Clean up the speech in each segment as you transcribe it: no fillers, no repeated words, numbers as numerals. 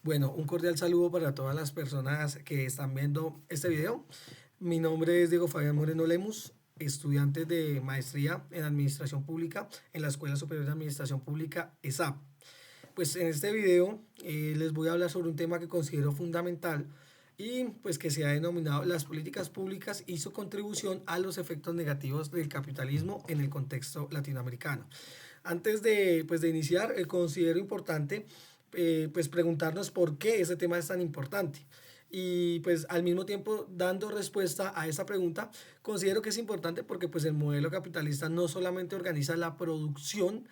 Bueno, un cordial saludo para todas las personas que están viendo este video. Mi nombre es Diego Fabián Moreno Lemus, estudiante de maestría en Administración Pública en la Escuela Superior de Administración Pública ESAP. Pues en este video les voy a hablar sobre un tema que considero fundamental y pues que se ha denominado las políticas públicas y su contribución a los efectos negativos del capitalismo en el contexto latinoamericano. Antes de iniciar, considero importante pues preguntarnos por qué ese tema es tan importante. Y pues al mismo tiempo dando respuesta a esa pregunta, considero que es importante porque pues el modelo capitalista no solamente organiza la producción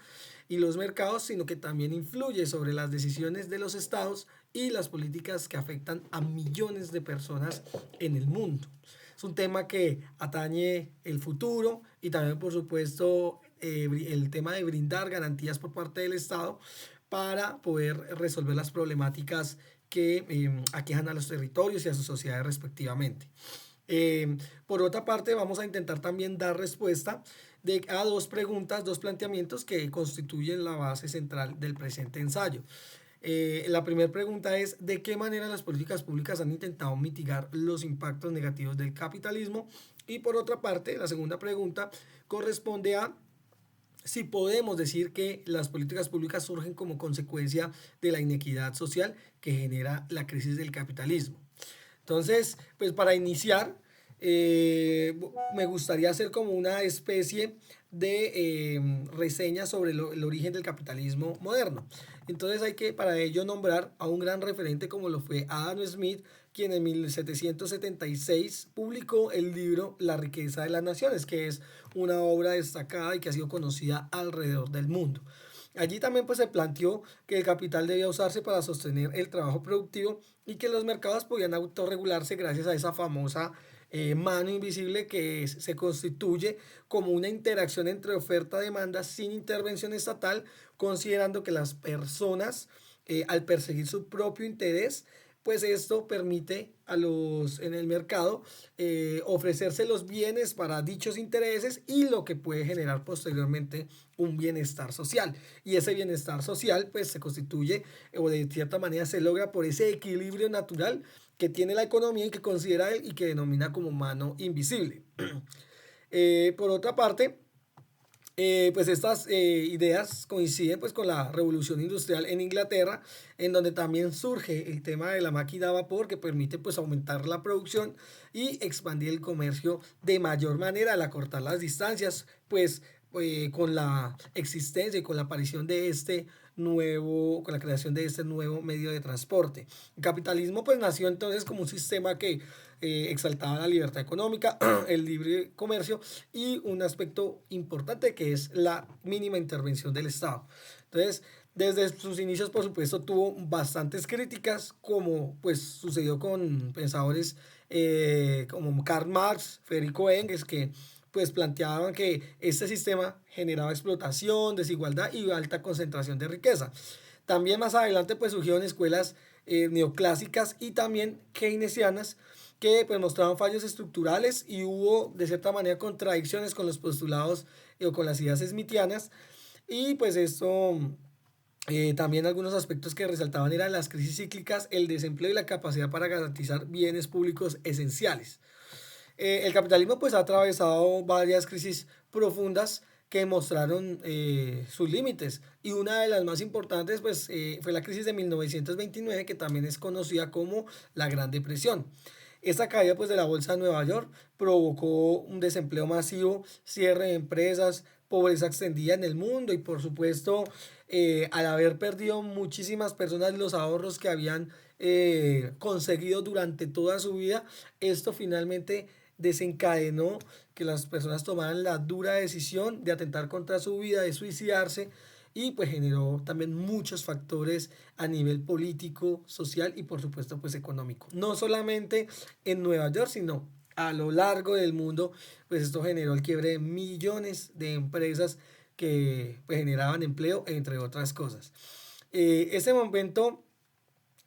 y los mercados, sino que también influye sobre las decisiones de los estados y las políticas que afectan a millones de personas en el mundo. Es un tema que atañe el futuro y también, por supuesto, el tema de brindar garantías por parte del Estado para poder resolver las problemáticas que aquejan a los territorios y a sus sociedades respectivamente. Por otra parte, vamos a intentar también dar respuesta a dos preguntas, dos planteamientos que constituyen la base central del presente ensayo. La primera pregunta es: ¿de qué manera las políticas públicas han intentado mitigar los impactos negativos del capitalismo? Y por otra parte, la segunda pregunta corresponde a si podemos decir que las políticas públicas surgen como consecuencia de la inequidad social que genera la crisis del capitalismo. Entonces, pues para iniciar, me gustaría hacer como una especie de reseña sobre el origen del capitalismo moderno. Entonces hay que para ello nombrar a un gran referente como lo fue Adam Smith, quien en 1776 publicó el libro La riqueza de las naciones, que es una obra destacada y que ha sido conocida alrededor del mundo. Allí también pues se planteó que el capital debía usarse para sostener el trabajo productivo y que los mercados podían autorregularse gracias a esa famosa mano invisible que se constituye como una interacción entre oferta y demanda sin intervención estatal, considerando que las personas, al perseguir su propio interés, pues esto permite a los en el mercado ofrecerse los bienes para dichos intereses y lo que puede generar posteriormente un bienestar social. Y ese bienestar social pues se constituye o de cierta manera se logra por ese equilibrio natural que tiene la economía y que considera él y que denomina como mano invisible. Por otra parte, pues estas ideas coinciden pues con la revolución industrial en Inglaterra, en donde también surge el tema de la máquina a vapor que permite pues aumentar la producción y expandir el comercio de mayor manera al acortar las distancias, pues con la existencia y con la aparición de con la creación de este nuevo medio de transporte. El capitalismo pues nació entonces como un sistema que exaltaba la libertad económica, el libre comercio y un aspecto importante que es la mínima intervención del Estado. Entonces, desde sus inicios, por supuesto, tuvo bastantes críticas, como pues sucedió con pensadores como Karl Marx, Federico Engels, que pues planteaban que este sistema generaba explotación, desigualdad y alta concentración de riqueza. También más adelante pues surgieron escuelas neoclásicas y también keynesianas que pues mostraban fallos estructurales y hubo de cierta manera contradicciones con los postulados o con las ideas smithianas y pues esto también algunos aspectos que resaltaban eran las crisis cíclicas, el desempleo y la capacidad para garantizar bienes públicos esenciales. El capitalismo pues ha atravesado varias crisis profundas que mostraron sus límites y una de las más importantes pues fue la crisis de 1929 que también es conocida como la Gran Depresión. Esta caída pues de la bolsa de Nueva York provocó un desempleo masivo, cierre de empresas, pobreza extendida en el mundo y por supuesto al haber perdido muchísimas personas los ahorros que habían conseguido durante toda su vida, esto finalmente desencadenó que las personas tomaran la dura decisión de atentar contra su vida, de suicidarse y pues generó también muchos factores a nivel político, social y por supuesto pues económico. No solamente en Nueva York, sino a lo largo del mundo, pues esto generó el quiebre de millones de empresas que pues, generaban empleo, entre otras cosas. Este momento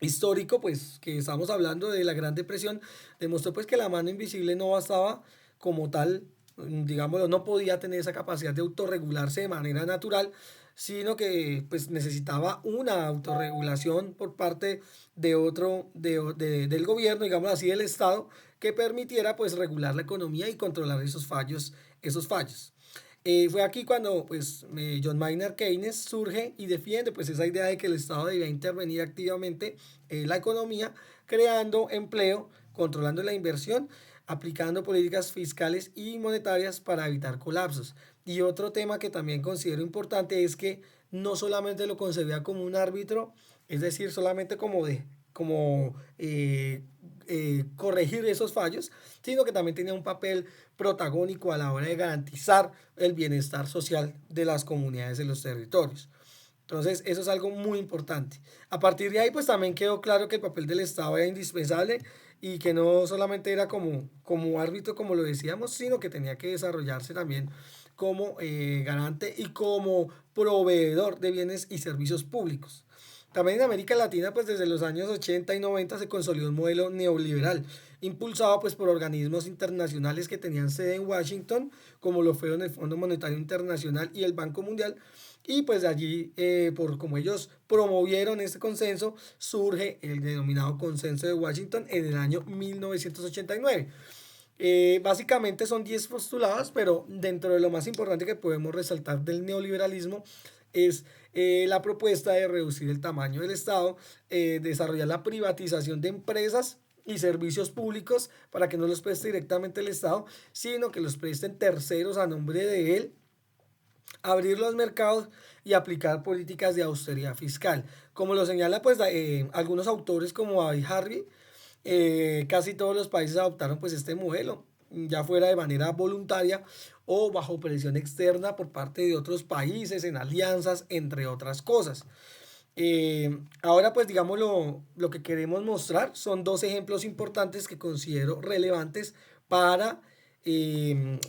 histórico, pues que estamos hablando de la Gran Depresión, demostró pues que la mano invisible no bastaba como tal, digámoslo, no podía tener esa capacidad de autorregularse de manera natural, sino que pues necesitaba una autorregulación por parte de otro, del gobierno, digamos así, del Estado, que permitiera pues regular la economía y controlar esos fallos, esos fallos. Fue aquí cuando pues, John Maynard Keynes surge y defiende pues, esa idea de que el Estado debía intervenir activamente en la economía, creando empleo, controlando la inversión, aplicando políticas fiscales y monetarias para evitar colapsos. Y otro tema que también considero importante es que no solamente lo concebía como un árbitro, es decir, solamente como corregir esos fallos, sino que también tenía un papel protagónico a la hora de garantizar el bienestar social de las comunidades de los territorios. Entonces, eso es algo muy importante. A partir de ahí, pues también quedó claro que el papel del Estado era indispensable y que no solamente era como árbitro, como lo decíamos, sino que tenía que desarrollarse también como garante y como proveedor de bienes y servicios públicos. También en América Latina, pues desde los años 80 y 90 se consolidó un modelo neoliberal, impulsado pues por organismos internacionales que tenían sede en Washington, como lo fueron el Fondo Monetario Internacional y el Banco Mundial, y pues de allí, por como ellos promovieron este consenso, surge el denominado Consenso de Washington en el año 1989. Básicamente son 10 postulados, pero dentro de lo más importante que podemos resaltar del neoliberalismo es la propuesta de reducir el tamaño del Estado, desarrollar la privatización de empresas y servicios públicos para que no los preste directamente el Estado, sino que los presten terceros a nombre de él, abrir los mercados y aplicar políticas de austeridad fiscal. Como lo señala pues algunos autores como David Harvey, casi todos los países adoptaron pues este modelo, ya fuera de manera voluntaria o bajo presión externa por parte de otros países, en alianzas, entre otras cosas. Ahora pues digamos lo que queremos mostrar son dos ejemplos importantes que considero relevantes para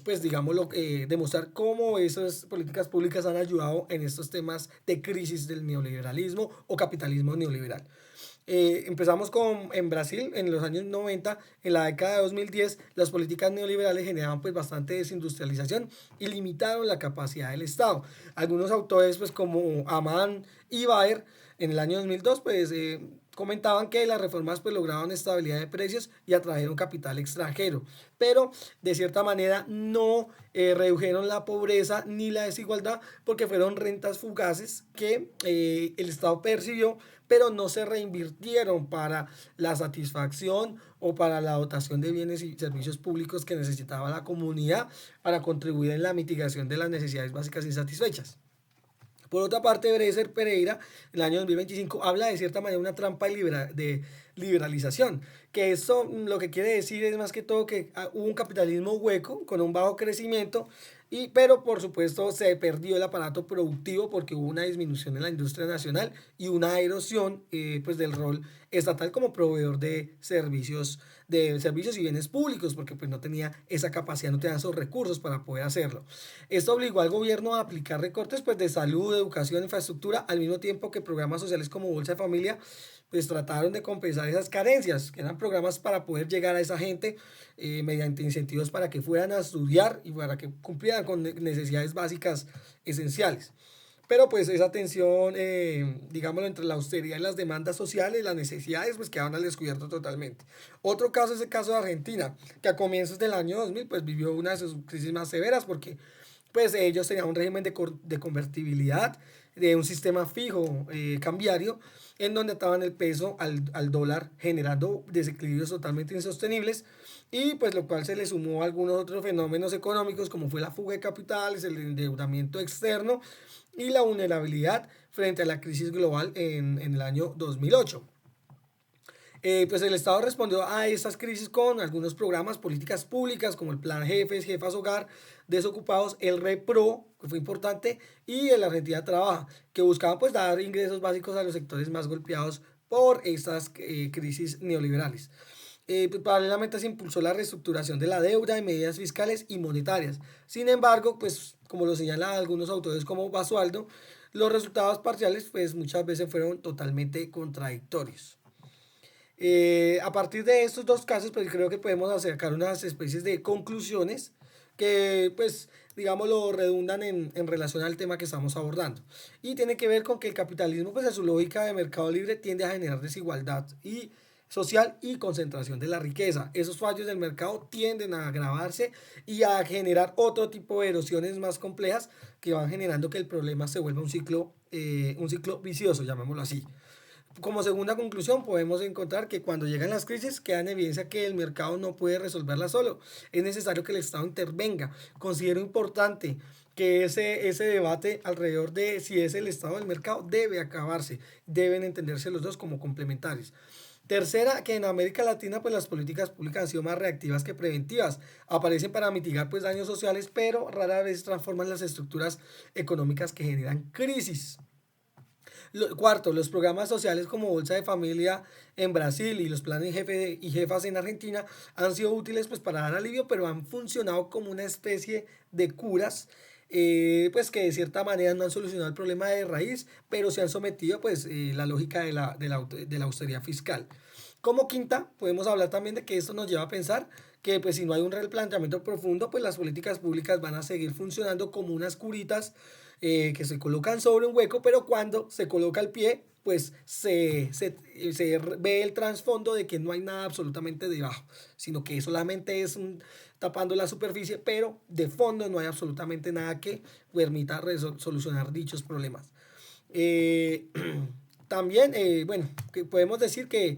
pues digámoslo, demostrar cómo esas políticas públicas han ayudado en estos temas de crisis del neoliberalismo o capitalismo neoliberal. Empezamos en Brasil en los años 90, en la década de 2010, las políticas neoliberales generaban pues bastante desindustrialización y limitaron la capacidad del Estado. Algunos autores pues como Aman y Baer en el año 2002 pues comentaban que las reformas pues lograron estabilidad de precios y atrajeron capital extranjero, pero de cierta manera no redujeron la pobreza ni la desigualdad porque fueron rentas fugaces que el Estado percibió, pero no se reinvirtieron para la satisfacción o para la dotación de bienes y servicios públicos que necesitaba la comunidad para contribuir en la mitigación de las necesidades básicas insatisfechas. Por otra parte, Breser Pereira, en el año 2025, habla de cierta manera una trampa de liberalización, que esto lo que quiere decir es más que todo que hubo un capitalismo hueco con un bajo crecimiento, pero por supuesto se perdió el aparato productivo porque hubo una disminución en la industria nacional y una erosión pues del rol estatal como proveedor de servicios y bienes públicos, porque pues no tenía esa capacidad, no tenía esos recursos para poder hacerlo. Esto obligó al gobierno a aplicar recortes pues, de salud, educación, infraestructura, al mismo tiempo que programas sociales como Bolsa de Familia pues trataron de compensar esas carencias, que eran programas para poder llegar a esa gente mediante incentivos para que fueran a estudiar y para que cumplieran con necesidades básicas esenciales. Pero pues esa tensión, digámoslo, entre la austeridad y las demandas sociales, las necesidades, pues quedaban al descubierto totalmente. Otro caso es el caso de Argentina, que a comienzos del año 2000 pues vivió una de sus crisis más severas porque pues ellos tenían un régimen de convertibilidad, de un sistema fijo cambiario, en donde ataban el peso al dólar, generando desequilibrios totalmente insostenibles, y pues lo cual se le sumó a algunos otros fenómenos económicos como fue la fuga de capitales, el endeudamiento externo y la vulnerabilidad frente a la crisis global en el año 2008. Pues el Estado respondió a estas crisis con algunos programas, políticas públicas como el Plan Jefes, Jefas Hogar, Desocupados, el RePro, que fue importante, y el Argentina Trabaja, que buscaban pues dar ingresos básicos a los sectores más golpeados por estas crisis neoliberales. Pues, paralelamente se impulsó la reestructuración de la deuda en medidas fiscales y monetarias. Sin embargo, pues como lo señalan algunos autores como Basualdo, los resultados parciales pues muchas veces fueron totalmente contradictorios. A partir de estos dos casos, pues creo que podemos acercar unas especies de conclusiones que pues digamos lo redundan en relación al tema que estamos abordando. Y tiene que ver con que el capitalismo pues en su lógica de mercado libre tiende a generar desigualdad y social y concentración de la riqueza. Esos fallos del mercado tienden a agravarse y a generar otro tipo de erosiones más complejas que van generando que el problema se vuelva un ciclo vicioso, llamémoslo así. Como segunda conclusión, podemos encontrar que cuando llegan las crisis queda en evidencia que el mercado no puede resolverla solo. Es necesario que el Estado intervenga. Considero importante que ese debate alrededor de si es el Estado o el mercado debe acabarse. Deben entenderse los dos como complementarios. Tercera, que en América Latina pues las políticas públicas han sido más reactivas que preventivas. Aparecen para mitigar pues daños sociales, pero rara vez transforman las estructuras económicas que generan crisis. Cuarto, los programas sociales como Bolsa de Familia en Brasil y los planes jefe y jefas en Argentina han sido útiles pues para dar alivio, pero han funcionado como una especie de curas, pues que de cierta manera no han solucionado el problema de raíz, pero se han sometido pues la lógica de la austeridad fiscal. Como quinta, podemos hablar también de que esto nos lleva a pensar que pues si no hay un replanteamiento profundo, pues las políticas públicas van a seguir funcionando como unas curitas que se colocan sobre un hueco, pero cuando se coloca el pie, pues se ve el trasfondo de que no hay nada absolutamente debajo, sino que solamente es tapando la superficie, pero de fondo no hay absolutamente nada que permita solucionar dichos problemas. Eh, también, bueno, que podemos decir que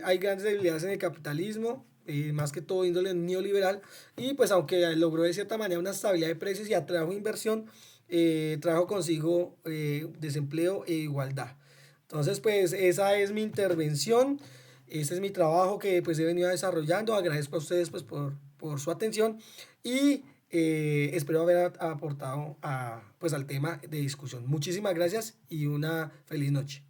hay grandes debilidades en el capitalismo, más que todo índole neoliberal, y pues aunque logró de cierta manera una estabilidad de precios y atrajo inversión, trajo consigo desempleo e igualdad. Entonces, pues esa es mi intervención, ese es mi trabajo que pues he venido desarrollando. Agradezco a ustedes pues por su atención y espero haber aportado pues al tema de discusión. Muchísimas gracias y una feliz noche.